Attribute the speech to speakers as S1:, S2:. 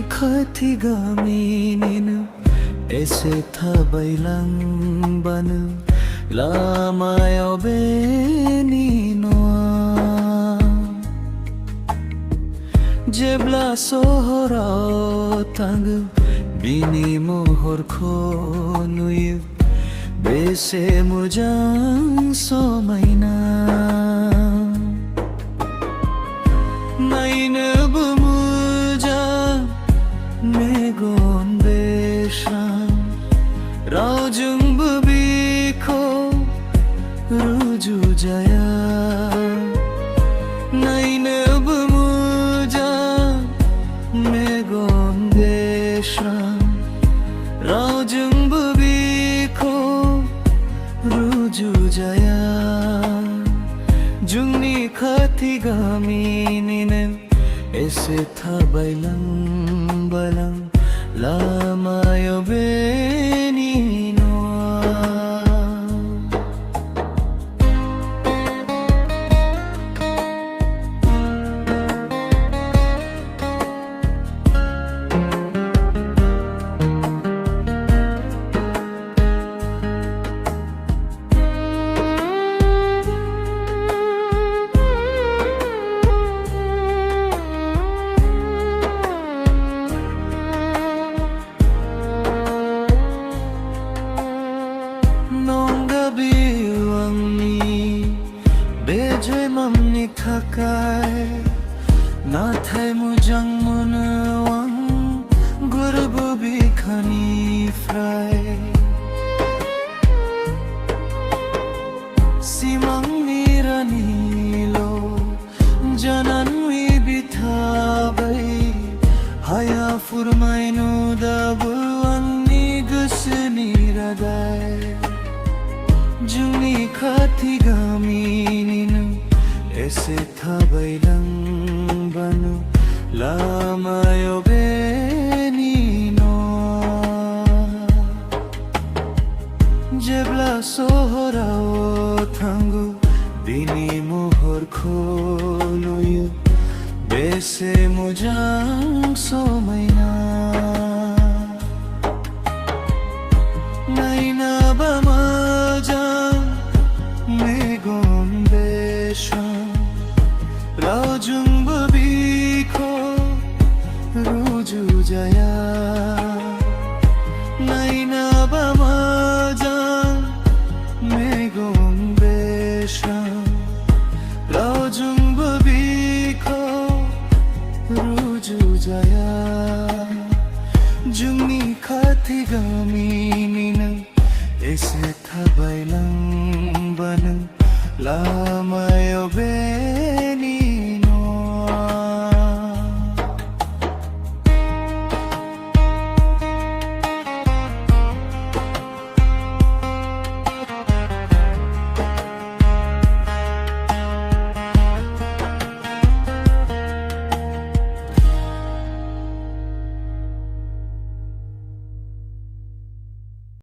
S1: khatigaminin ese thabailang banu lamayo beninoa jebla sohora tang bini mohor khonuy bese mujang somaina naina bumuja megon beshan raujung bubiko ruju jaya naina bumuja megon beshan raujung bubiko ruju jaya jungni khatigaminin ese thabailang balang lamayo beninoa bejoy mamni thakai na thai mujang munawang gurbu bikhani frai simang niranilo jananwi bithabai haya furmainu dabu anni gusni radai jungni khatigaminin ese thabailang banu lamayo beninoa jebla sohorao thangu bini mohor khonuy bese mujang somaina naina bamajang megon beshan raujung bubiko ruju jaya naina bamajang megon beshan raujung bubiko ruju jaya jungni khatigaminin ese thabailang banu la